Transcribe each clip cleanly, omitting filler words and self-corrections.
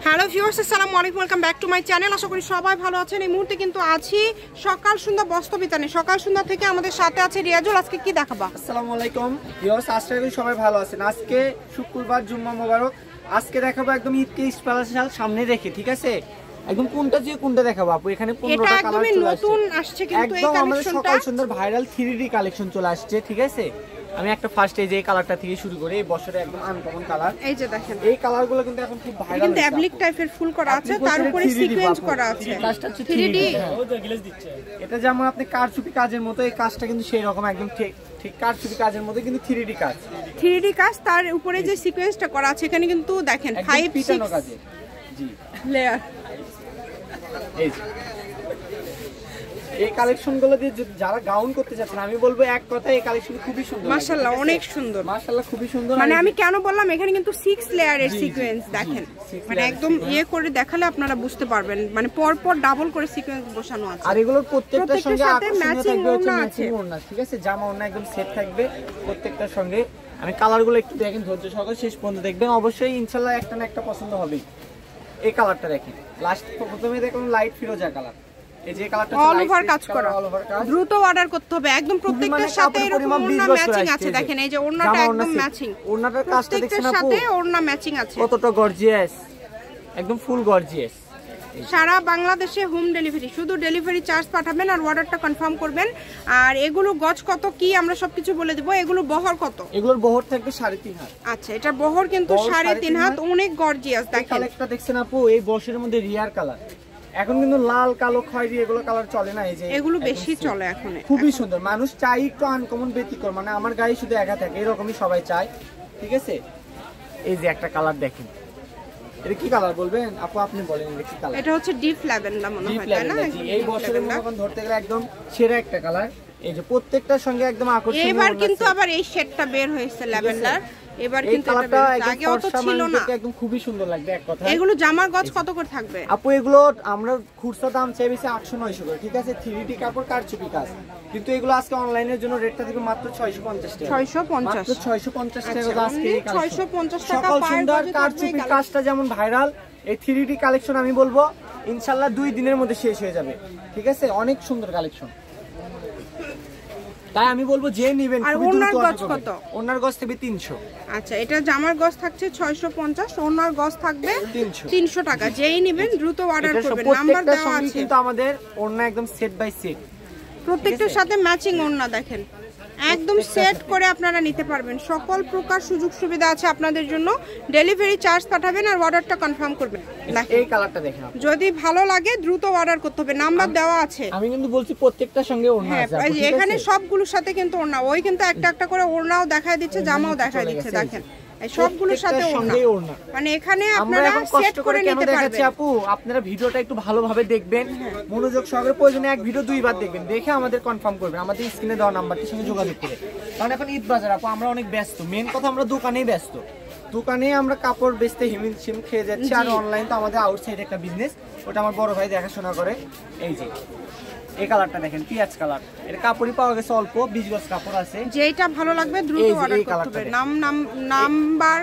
Hello viewers, আসসালামু আলাইকুম, welcome back to my channel. আশা করি সবাই ভালো আছেন। এই মুহূর্তে কিন্তু আছি সকাল সন্ধ্যা বস্ত্র বিতানে। সকাল সন্ধ্যা থেকে আমাদের সাথে আছে রিয়াজুল। আজকে কি দেখাবা? আসসালামু আলাইকুম ভিউয়ার্স, আশা করি সবাই ভালো আছেন। আজকে শুক্রবার, জুম্মা মোবারক। আজকে দেখাবো একদম ঈদকে স্পেশাল সামনে রেখে, ঠিক আছে? একদম কোনটা যে কোনটা দেখাবো আপু? এখানে 15টা কালার নতুন আসছে, কিন্তু এই একদম আমাদের কালেকশনটা সকাল সুন্দর ভাইরাল 3D কালেকশন চলে আসছে, ঠিক আছে? আমি একটা ফার্স্ট এই যে কালারটা থেকে শুরু করি। এই বছরে একদম আনকমন কালার। এই যে দেখেন, এই কালারগুলো কিন্তু এখন খুব ভাইরাল। কিন্তু অ্যাপ্লিক টাইপের ফুল করা আছে, তার উপরে সিকোয়েন্স করা আছে। কাজটা হচ্ছে 3D। এটা যেমন আপনি কারচুপি কাজের মতো, এই কাজটা কিন্তু সেই রকম একদম ঠিক কারচুপি কাজের মতো, কিন্তু 3D কাজ। 3D কাজ, তার উপরে যে সিকোয়েন্সটা করা আছে এখানে কিন্তু দেখেন 5-6 কাজে। জি, লেয়ার। এই এই কালেকশনগুলো দিয়ে যারা গাউন করতে চাচ্ছেন, আমি বলবো এক কথায় এই কালেকশন খুবই সুন্দর। মাশাআল্লাহ, অনেক সুন্দর। মাশাআল্লাহ, খুবই সুন্দর। মানে আমি কেন বললাম, এখানে কিন্তু 6 লেয়ারের সিকোয়েন্স দেখেন। মানে একদম করে দেখালে আপনারা বুঝতে পারবেন, মানে পর পর ডাবল করে সিকোয়েন্স বসানো আছে। আর এগুলোর প্রত্যেকটার সঙ্গে ম্যাচিং ওড়না আছে, ঠিক আছে? জামা ওড়না একদম সেট থাকবে প্রত্যেকটার সঙ্গে। আমি কালারগুলো একটু দেখেন, ধৈর্য সহকারে শেষ পর্যন্ত দেখবেন। অবশ্যই ইনশাআল্লাহ একটা না একটা পছন্দ হবেই। এই কালারটা দেখেন, লাস্ট প্রথমে দেখুন লাইট ফিরোজা কালার। এই যে কালারটা অল ওভার কাজ করা, দ্রুত অর্ডার করতে হবে। একদম প্রত্যেকটার সাথে এরকম ওড়না ম্যাচিং আছে। দেখেন এই যে ওড়নাটা একদম ম্যাচিং, ওড়নাটার কাজটা দেখছেন আপু? সাথে ওড়না ম্যাচিং আছে। কতটা গর্জিয়াস, একদম ফুল গর্জিয়াস। সারা বাংলাদেশে হোম ডেলিভারি, শুধু ডেলিভারি চার্জ পাঠাবেন আর অর্ডারটা কনফার্ম করবেন। আর এগুলো গজ কত কি আমরা সবকিছু বলে দেব। এগুলো বহর কত? এগুলোর বহর থাকবে 3.5 হাত। আচ্ছা, এটা বহর কিন্তু 3.5 হাত, অনেক গর্জিয়াস। দেখেন কালারটা দেখছেন আপু, এই বশের মধ্যে রিয়ার কালার। এখন কিন্তু লাল, কালো, খয়েরি এগুলো কালার চলে না। এই যে এগুলো বেশি চলে এখন। খুবই সুন্দর। মানুষ চাই একটু আনকমন ব্যতিক্রম, মানে আমার গায়ে শুধু একা থাকে এরকমই সবাই চায়, ঠিক আছে? এই যে একটা কালার দেখেন, এটা কি কালার বলবেন আপু? আপনি বলেন এটা কি কালার? এটা হচ্ছে ডিপ ল্যাভেন্ডার মনে হয়, তাই না? এই বছরের মতন ধরতে গেলে একদম সেরা একটা কালার। এই যে প্রত্যেকটার সঙ্গে একদম আকর্ষণীয়। এবার কিন্তু আবার এই শেডটা বের হয়েছে ল্যাভেন্ডার। এবার কিন্তু এটা আগে অত ছিল না। একদম খুবই সুন্দর লাগবে এক কথা। এগুলো জামার গজ কত করে থাকবে আপু? এগুলো আমরা খুচরা দাম চাই বেশি 800-900 করে, ঠিক আছে? 3D কাপড়, কারচুপি কাজ। কিন্তু এগুলো আজকে অনলাইনের জন্য রেটটা দিবে মাত্র 650 টাকা। 650, মাত্র 650 টাকা আজকে এই কালেকশন। 650 টাকা সকাল পার সুন্দর গজে কারচুপি কাজটা যেমন ভাইরাল, এই 3D কালেকশন আমি বলবো ইনশাআল্লাহ 2 দিনের মধ্যে শেষ হয়ে যাবে, ঠিক আছে? অনেক সুন্দর কালেকশন, তাই আমি বলবো যে নেবেন খুবই দ্রুত অর্ডার করবেন। ওনার গজ থাকবে 300। আচ্ছা, এটা জামার গজ থাকছে 650, ওনার গজ থাকবে 300 টাকা। যেই নেবেন দ্রুত অর্ডার করবেন। নাম্বার দেওয়া আছে। কিন্তু আমাদের ওড়না একদম সেট বাই সেট, প্রত্যেকটার সাথে ম্যাচিং ওড়না দেখেন, একদম সেট করে আপনারা নিতে পারবেন। সকল প্রকার সুযোগ সুবিধা আছে আপনাদের জন্য। ডেলিভারি চার্জ পাঠাবেন আর অর্ডারটা কনফার্ম করবেন। এই কালারটা দেখেন, যদি ভালো লাগে দ্রুত অর্ডার করতে হবে। নাম্বার দেওয়া আছে। আমি কিন্তু বলছি প্রত্যেকটার সঙ্গে ওড়না আছে। এখানে সবগুলোর সাথে কিন্তু ওড়না, ওই কিন্তু একটা একটা করে ওড়নাও দেখায় দিচ্ছে, জামাও দেখায় দিচ্ছে। দেখেন সবগুলোর সাথে ওড়না, মানে এখানে আপনারা সেট করে নিতে পারবেন। আপু আপনারা ভিডিওটা একটু ভালোভাবে দেখবেন, মনোযোগ সহকারে। প্রয়োজনে এক ভিডিও 2 বার দেখবেন, দেখে আমাদের কনফার্ম করবেন আমাদের স্ক্রিনে দেওয়া নাম্বারটির সঙ্গে যোগাযোগ করে। কারণ এখন ঈদ বাজার আপু, আমরা অনেক ব্যস্ত। মেন কথা আমরা দোকানেই ব্যস্ত, দোকানে আমরা কাপড় বেচতে হিমশিম খেয়ে যাচ্ছি। আর অনলাইন তো আমাদের আউটসাইড একটা বিজনেস, ওটা আমার বড় ভাই দেখাশোনা করে। এই যে এই কালারটা দেখেন, পিয়াজ কালার। এর কাপড়ই পাওয়া গেছে অল্প, 20 গজ কাপড় আছে। যেটা ভালো লাগবে দ্রুত অর্ডার করতে হবে। নাম্বার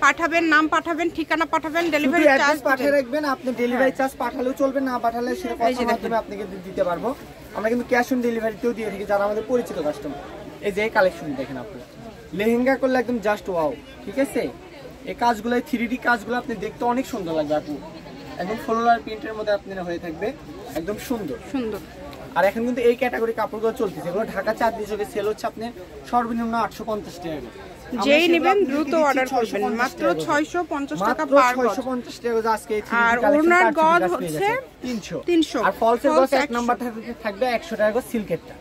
পাঠাবেন, নাম পাঠাবেন, ঠিকানা পাঠাবেন, ডেলিভারি চার্জ পাঠিয়ে রাখবেন। আপনি ডেলিভারি চার্জ পাঠালেও চলবে, না পাঠালে সেটা কথার মাধ্যমে আপনাকে দিতে পারবো। আমরা কিন্তু ক্যাশ অন ডেলিভারিতেও দিয়ে থাকি যারা আমাদের পরিচিত কাস্টমার। এই যে এই কালেকশন দেখেন আপনি, লেহেঙ্গা করলে একদম জাস্ট ওয়াও, ঠিক আছে? এই কাজগুলো, 3D কাজগুলো আপনি দেখতে অনেক সুন্দর লাগবে আপু। একদম ফ্লোরাল প্রিন্টের মধ্যে আপনারা হয়ে থাকবে, একদম সুন্দর সুন্দর। আর এখন কিন্তু এই ক্যাটাগরি কাপড়গুলো চলতেছে, এগুলো ঢাকা চাঁদনি চোখে সেল হচ্ছে আপনার সর্বনিম্ন 850 টাকা। যেই নেবেন দ্রুত অর্ডার করবেন, মাত্র 650 টাকা পার গজ। 650 টাকা আজকে। আর ওনার গজ হচ্ছে 300। আর ফলসের গজ এক নাম্বার থাকবে 100 টাকা গজ সিল্কেরটা,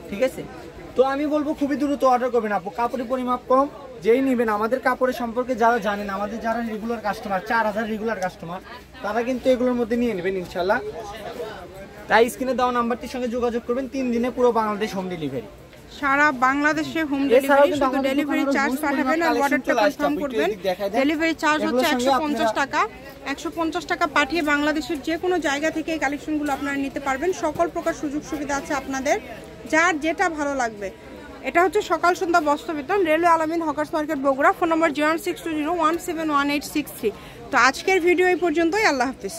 ঠিক আছে? তো আমি বলবো খুবই দ্রুত অর্ডার করবেন আপু। কাপড়ের পরিমাপ কম, যেই নেবেন। আমাদের কাপড়ের সম্পর্কে যারা জানেন, আমাদের যারা রেগুলার কাস্টমার, 4000 রেগুলার কাস্টমার, তারা কিন্তু এগুলোর মধ্যে নিয়ে নেবেন ইনশাআল্লাহ। তাই স্ক্রিনে দেওয়া নাম্বারটির সঙ্গে যোগাযোগ করবেন। 3 দিনে পুরো বাংলাদেশ হোম ডেলিভারি। সারা বাংলাদেশে হোম ডেলিভারি, শুধু ডেলিভারি চার্জ পাঠাবেন আর অর্ডারটা কনফার্ম করবেন। ডেলিভারি চার্জ হচ্ছে 150 টাকা। 150 টাকা পাঠিয়ে বাংলাদেশের যে কোনো জায়গা থেকে এই কালেকশনগুলো আপনারা নিতে পারবেন। সকল প্রকার সুযোগ সুবিধা আছে আপনাদের, যার যেটা ভালো লাগবে। এটা হচ্ছে সকাল সন্ধ্যা বস্ত্র বিতান, রেলওয়ে আলামিন হকার্স মার্কেট বগুড়া। ফোন নম্বর 0620171863। তো আজকের ভিডিও এই পর্যন্তই। আল্লাহ হাফিজ।